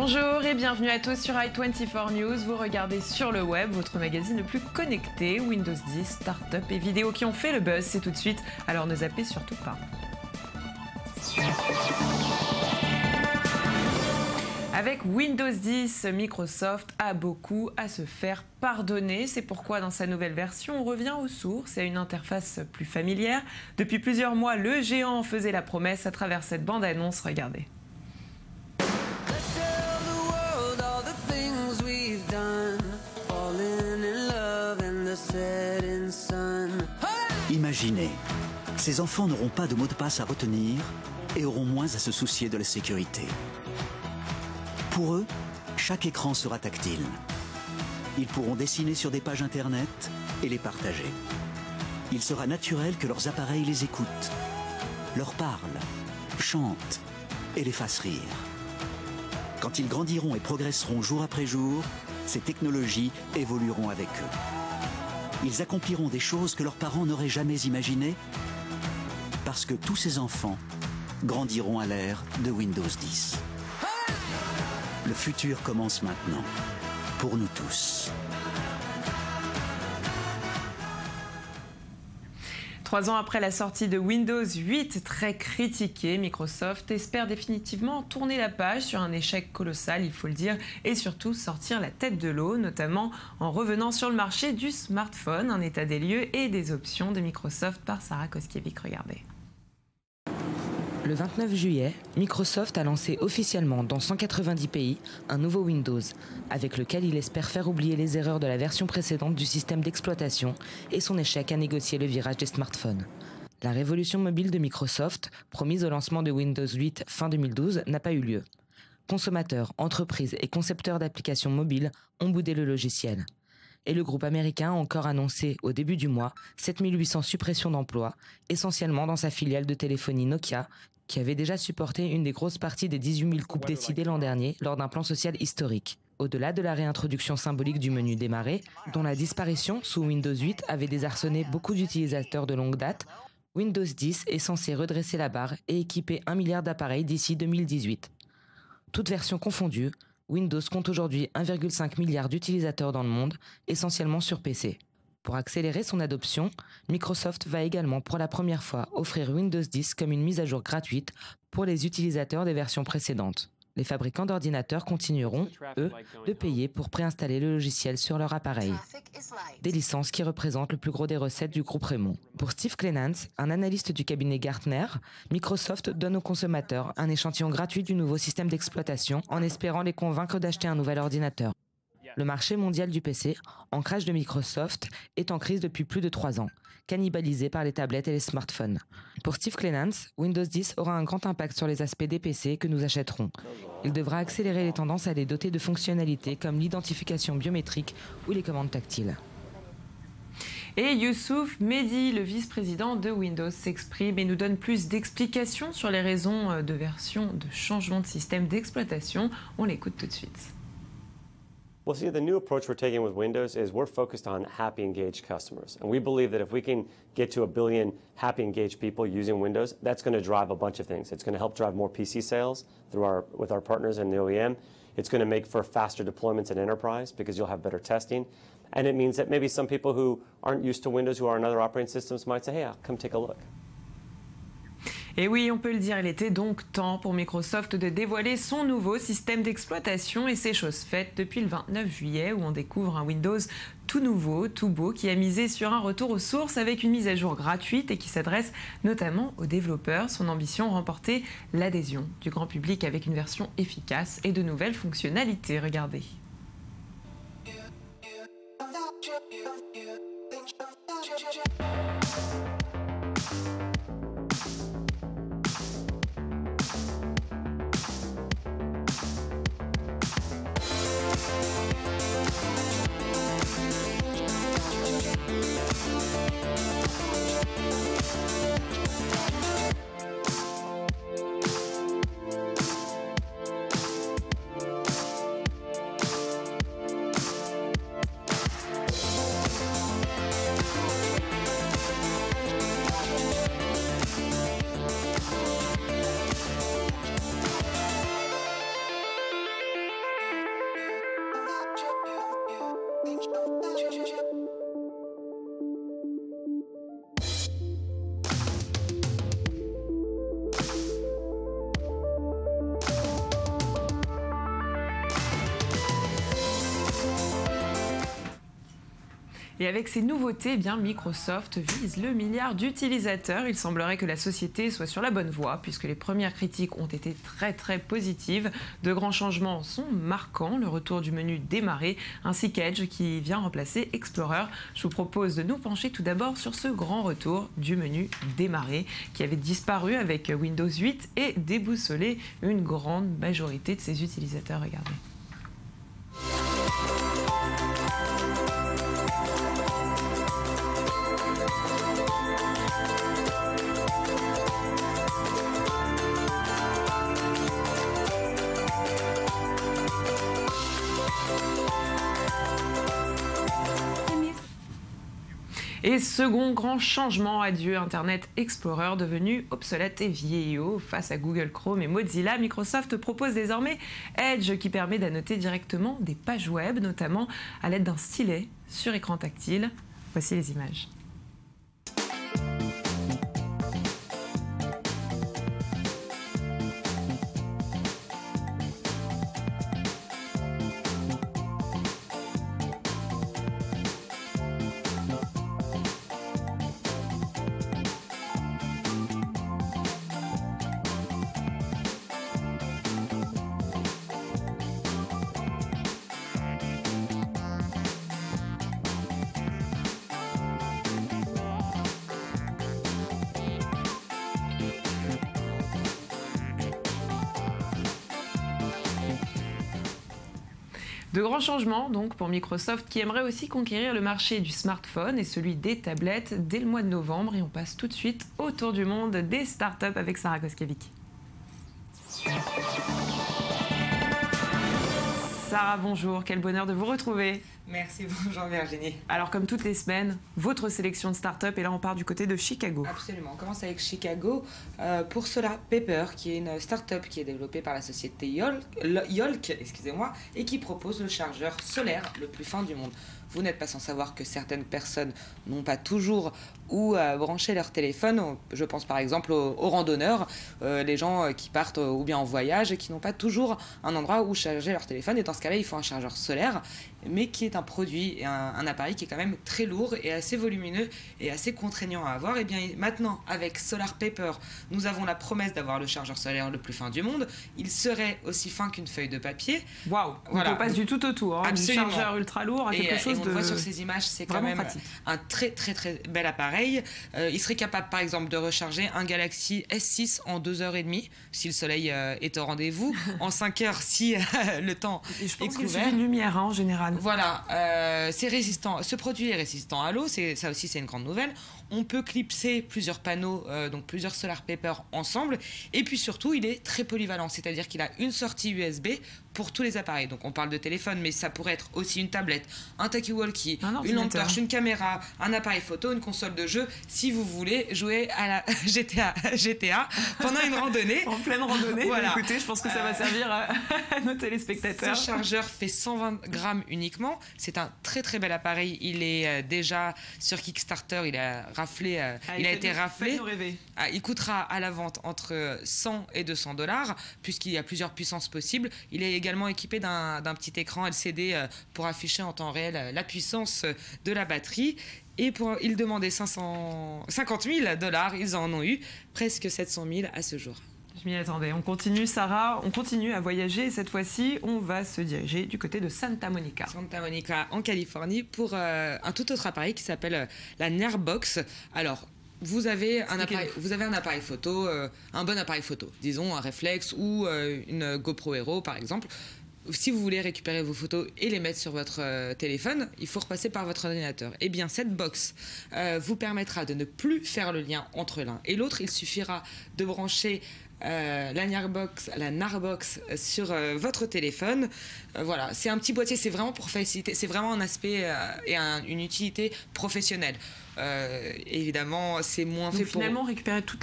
Bonjour et bienvenue à tous sur i24 News. Vous regardez sur le web, votre magazine le plus connecté. Windows 10, start-up et vidéos qui ont fait le buzz, c'est tout de suite. Alors ne zappez surtout pas. Avec Windows 10, Microsoft a beaucoup à se faire pardonner. C'est pourquoi dans sa nouvelle version, on revient aux sources et à une interface plus familière. Depuis plusieurs mois, le géant en faisait la promesse à travers cette bande-annonce. Regardez. Imaginez, ces enfants n'auront pas de mot de passe à retenir et auront moins à se soucier de la sécurité. Pour eux, chaque écran sera tactile. Ils pourront dessiner sur des pages internet et les partager. Il sera naturel que leurs appareils les écoutent, leur parlent, chantent et les fassent rire. Quand ils grandiront et progresseront jour après jour, ces technologies évolueront avec eux. Ils accompliront des choses que leurs parents n'auraient jamais imaginées parce que tous ces enfants grandiront à l'ère de Windows 10. Le futur commence maintenant, pour nous tous. 3 ans après la sortie de Windows 8, très critiqué, Microsoft espère définitivement tourner la page sur un échec colossal, il faut le dire, et surtout sortir la tête de l'eau, notamment en revenant sur le marché du smartphone, un état des lieux et des options de Microsoft par Sarah Koskiewicz. Regardez. Le 29 juillet, Microsoft a lancé officiellement dans 190 pays un nouveau Windows, avec lequel il espère faire oublier les erreurs de la version précédente du système d'exploitation et son échec à négocier le virage des smartphones. La révolution mobile de Microsoft, promise au lancement de Windows 8 fin 2012, n'a pas eu lieu. Consommateurs, entreprises et concepteurs d'applications mobiles ont boudé le logiciel. Et le groupe américain a encore annoncé au début du mois 7800 suppressions d'emplois, essentiellement dans sa filiale de téléphonie Nokia, qui avait déjà supporté une des grosses parties des 18 000 coupes décidées l'an dernier lors d'un plan social historique. Au-delà de la réintroduction symbolique du menu démarrer, dont la disparition sous Windows 8 avait désarçonné beaucoup d'utilisateurs de longue date, Windows 10 est censé redresser la barre et équiper 1 milliard d'appareils d'ici 2018. Toutes versions confondues, Windows compte aujourd'hui 1,5 milliard d'utilisateurs dans le monde, essentiellement sur PC. Pour accélérer son adoption, Microsoft va également pour la première fois offrir Windows 10 comme une mise à jour gratuite pour les utilisateurs des versions précédentes. Les fabricants d'ordinateurs continueront, eux, de payer pour préinstaller le logiciel sur leur appareil. Des licences qui représentent le plus gros des recettes du groupe Raymond. Pour Steve Clenance, un analyste du cabinet Gartner, Microsoft donne aux consommateurs un échantillon gratuit du nouveau système d'exploitation en espérant les convaincre d'acheter un nouvel ordinateur. Le marché mondial du PC, ancrage de Microsoft, est en crise depuis plus de 3 ans, cannibalisé par les tablettes et les smartphones. Pour Steve Clenance, Windows 10 aura un grand impact sur les aspects des PC que nous achèterons. Il devra accélérer les tendances à les doter de fonctionnalités comme l'identification biométrique ou les commandes tactiles. Et Youssouf Mehdi, le vice-président de Windows, s'exprime et nous donne plus d'explications sur les raisons de version de changement de système d'exploitation. On l'écoute tout de suite. Well, see, the new approach we're taking with Windows is we're focused on happy, engaged customers. And we believe that if we can get to 1 billion happy, engaged people using Windows, that's going to drive a bunch of things. It's going to help drive more PC sales with our partners in the OEM. It's going to make for faster deployments in enterprise because you'll have better testing. And it means that maybe some people who aren't used to Windows, who are on other operating systems, might say, hey, I'll come take a look. Et oui, on peut le dire, il était donc temps pour Microsoft de dévoiler son nouveau système d'exploitation et c'est chose faite depuis le 29 juillet où on découvre un Windows tout nouveau, tout beau, qui a misé sur un retour aux sources avec une mise à jour gratuite et qui s'adresse notamment aux développeurs. Son ambition, remporter l'adhésion du grand public avec une version efficace et de nouvelles fonctionnalités. Regardez. Et avec ces nouveautés, eh bien, Microsoft vise le milliard d'utilisateurs. Il semblerait que la société soit sur la bonne voie puisque les premières critiques ont été très positives. De grands changements sont marquants, le retour du menu démarrer ainsi qu'Edge qui vient remplacer Explorer. Je vous propose de nous pencher tout d'abord sur ce grand retour du menu démarrer qui avait disparu avec Windows 8 et déboussolé une grande majorité de ses utilisateurs. Regardez. Et second grand changement, adieu Internet Explorer devenu obsolète et vieillot. Face à Google Chrome et Mozilla, Microsoft propose désormais Edge qui permet d'annoter directement des pages web, notamment à l'aide d'un stylet sur écran tactile. Voici les images. De grands changements donc pour Microsoft qui aimerait aussi conquérir le marché du smartphone et celui des tablettes dès le mois de novembre. Et on passe tout de suite au tour du monde des startups avec Sarah Koskiewicz. Sarah, bonjour, quel bonheur de vous retrouver. Merci, bonjour Virginie. Alors comme toutes les semaines, votre sélection de start-up et là on part du côté de Chicago. Absolument, on commence avec Chicago pour Solar Paper qui est une start-up qui est développée par la société Yolk, excusez-moi, et qui propose le chargeur solaire le plus fin du monde. Vous n'êtes pas sans savoir que certaines personnes n'ont pas toujours où brancher leur téléphone. Je pense par exemple aux randonneurs, les gens qui partent ou bien en voyage et qui n'ont pas toujours un endroit où charger leur téléphone. Et dans ce cas-là, il faut un chargeur solaire, mais qui est un produit et un appareil qui est quand même très lourd et assez volumineux et assez contraignant à avoir. Et bien maintenant, avec Solar Paper, nous avons la promesse d'avoir le chargeur solaire le plus fin du monde. Il serait aussi fin qu'une feuille de papier. Waouh, voilà. On passe du tout au tout, hein, du chargeur ultra lourd à quelque chose on voit sur ces images, c'est quand même pratique. Un très bel appareil. Il serait capable par exemple de recharger un Galaxy S6 en 2h30 si le soleil est au rendez-vous, en 5h si le temps est couvert. Je pense qu'il suffit une lumière en général. Voilà, c'est résistant. Ce produit est résistant à l'eau, ça aussi c'est une grande nouvelle. On peut clipser plusieurs panneaux, donc plusieurs Solar Paper ensemble. Et puis surtout, il est très polyvalent, c'est-à-dire qu'il a une sortie USB pour tous les appareils. Donc on parle de téléphone, mais ça pourrait être aussi une tablette, un talkie-walkie, une lampe torche, une caméra, un appareil photo, une console de jeu. Si vous voulez jouer à la GTA pendant une randonnée. En pleine randonnée, voilà. Écoutez, je pense que ça va servir à nos téléspectateurs. Ce chargeur fait 120 grammes uniquement. C'est un très bel appareil. Il est déjà sur Kickstarter, il a été raflé. Il coûtera à la vente entre 100 et 200 $, puisqu'il y a plusieurs puissances possibles. Il est également équipé d'un petit écran LCD pour afficher en temps réel la puissance de la batterie. Et ils demandaient 50 000 $, ils en ont eu presque 700 000 à ce jour. Je m'y attendais. On continue, Sarah, on continue à voyager. Et cette fois-ci, on va se diriger du côté de Santa Monica. Santa Monica, en Californie, pour un tout autre appareil qui s'appelle la Nearbox. Alors, vous avez un appareil photo, un bon appareil photo, disons un réflexe ou une GoPro Hero, par exemple. Si vous voulez récupérer vos photos et les mettre sur votre téléphone, il faut repasser par votre ordinateur. Eh bien, cette box vous permettra de ne plus faire le lien entre l'un et l'autre. Il suffira de brancher la Nearbox sur votre téléphone. Voilà, c'est un petit boîtier, c'est vraiment pour faciliter, c'est vraiment un aspect et une utilité professionnelle. Évidemment, c'est moins fait pour... Finalement,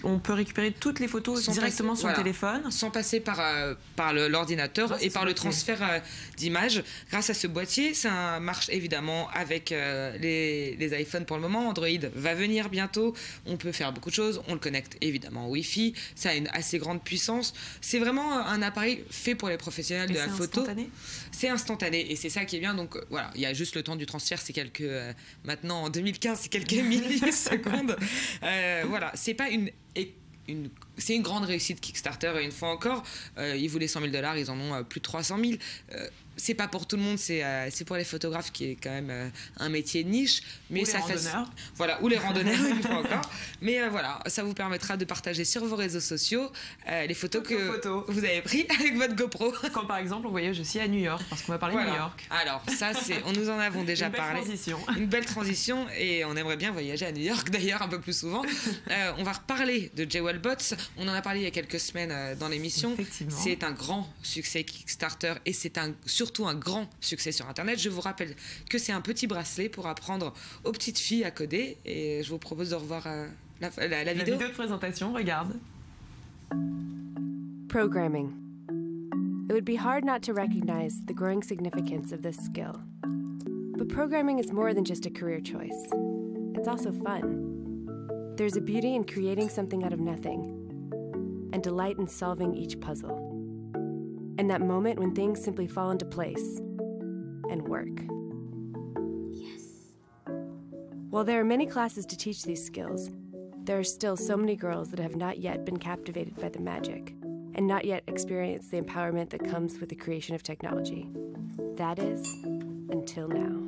on peut récupérer toutes les photos directement sur le téléphone. Sans passer par l'ordinateur et par le transfert d'images. Grâce à ce boîtier, ça marche évidemment avec les iPhones pour le moment. Android va venir bientôt. On peut faire beaucoup de choses. On le connecte évidemment au Wi-Fi. Ça a une assez grande grande puissance. C'est vraiment un appareil fait pour les professionnels de la photo. C'est instantané et c'est ça qui est bien. Donc voilà, il y a juste le temps du transfert, c'est maintenant en 2015, c'est quelques millisecondes. Voilà, c'est pas c'est une grande réussite Kickstarter, et une fois encore, ils voulaient 100 000 $, ils en ont plus de 300 000. C'est pas pour tout le monde, c'est pour les photographes, qui est quand même un métier niche, mais ça fait voilà, ou les randonneurs une fois encore. Mais voilà, ça vous permettra de partager sur vos réseaux sociaux les photos vous avez prises avec votre GoPro. Quand par exemple on voyage aussi à New York, parce qu'on va parler de New York. Alors ça, nous en avons déjà parlé. Une belle transition, et on aimerait bien voyager à New York d'ailleurs un peu plus souvent. On va reparler de JewelBots. On en a parlé il y a quelques semaines dans l'émission. C'est un grand succès Kickstarter, et c'est surtout un grand succès sur Internet. Je vous rappelle que c'est un petit bracelet pour apprendre aux petites filles à coder, et je vous propose de revoir la vidéo. La vidéo de présentation, regarde. Programming. It would be hard not to recognize the growing significance of this skill. But programming is more than just a career choice. It's also fun. There's a beauty in creating something out of nothing, and delight in solving each puzzle. And that moment when things simply fall into place and work. Yes. While there are many classes to teach these skills, there are still so many girls that have not yet been captivated by the magic and not yet experienced the empowerment that comes with the creation of technology. That is, until now.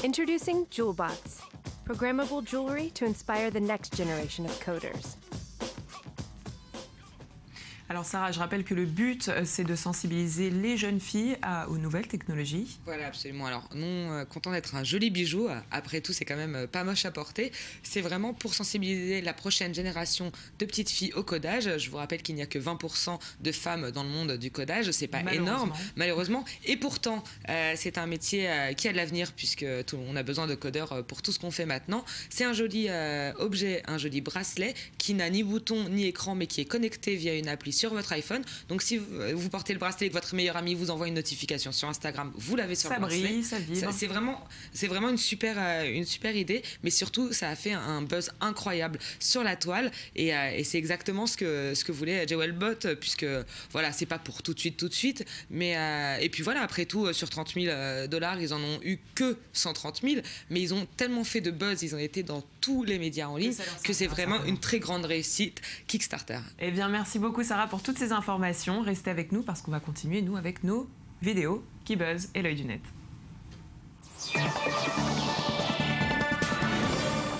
Introducing JewelBots, programmable jewelry to inspire the next generation of coders. Alors Sarah, je rappelle que le but, c'est de sensibiliser les jeunes filles aux nouvelles technologies. Voilà, absolument. Alors, non content d'être un joli bijou, après tout, c'est quand même pas moche à porter. C'est vraiment pour sensibiliser la prochaine génération de petites filles au codage. Je vous rappelle qu'il n'y a que 20% de femmes dans le monde du codage. C'est pas énorme, malheureusement. Et pourtant, c'est un métier qui a de l'avenir, puisque on a besoin de codeurs pour tout ce qu'on fait maintenant. C'est un joli objet, un joli bracelet qui n'a ni bouton ni écran, mais qui est connecté via une appli sur votre iPhone. Donc si vous portez le bracelet et que votre meilleur ami vous envoie une notification sur Instagram, vous l'avez sur le bracelet. Brille, ça vibre. C'est vraiment une super idée, mais surtout ça a fait un buzz incroyable sur la toile, et c'est exactement ce que voulait JewelBot, puisque voilà, c'est pas pour tout de suite, mais et puis voilà, après tout, sur 30 000 $, ils en ont eu que 130 000, mais ils ont tellement fait de buzz, ils ont été dans tous les médias en ligne, que c'est vraiment une très grande réussite Kickstarter. Eh bien, merci beaucoup Sarah pour toutes ces informations. Restez avec nous parce qu'on va continuer, nous, avec nos vidéos qui buzzent et l'œil du net.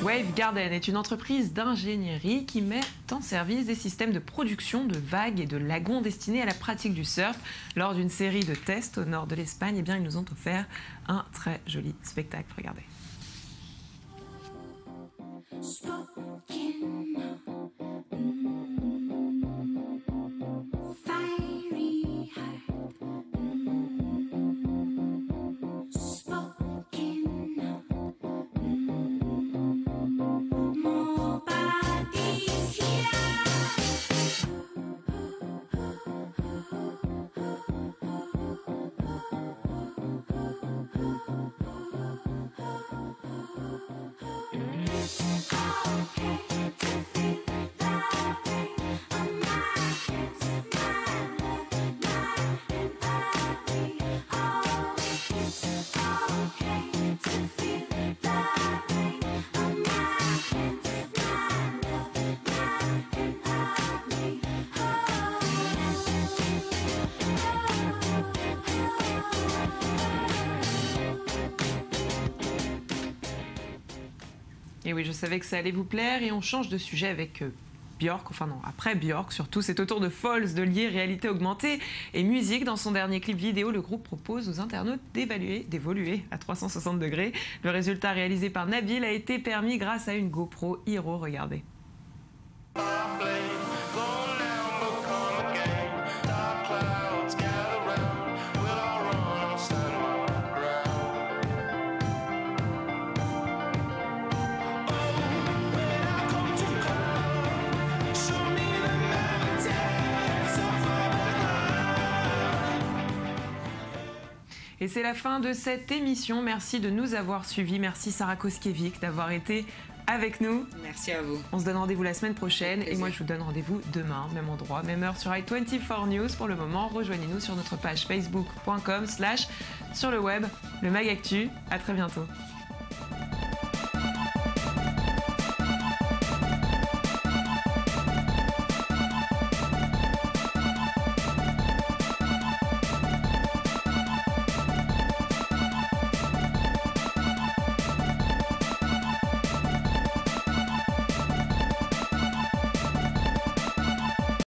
Wave Garden est une entreprise d'ingénierie qui met en service des systèmes de production de vagues et de lagons destinés à la pratique du surf. Lors d'une série de tests au nord de l'Espagne, eh bien, ils nous ont offert un très joli spectacle. Regardez. Et oui, je savais que ça allait vous plaire, et on change de sujet avec Björk, enfin non, après Björk surtout. C'est au tour de Falls de lier réalité augmentée et musique. Dans son dernier clip vidéo, le groupe propose aux internautes d'évoluer à 360 degrés. Le résultat réalisé par Nabil a été permis grâce à une GoPro Hero, regardez. Et c'est la fin de cette émission. Merci de nous avoir suivis. Merci Sarah Koskiewicz d'avoir été avec nous. Merci à vous. On se donne rendez-vous la semaine prochaine et moi je vous donne rendez-vous demain, même endroit, même heure sur i24 News. Pour le moment, rejoignez-nous sur notre page facebook.com/sur le web, le Mag Actu. À très bientôt.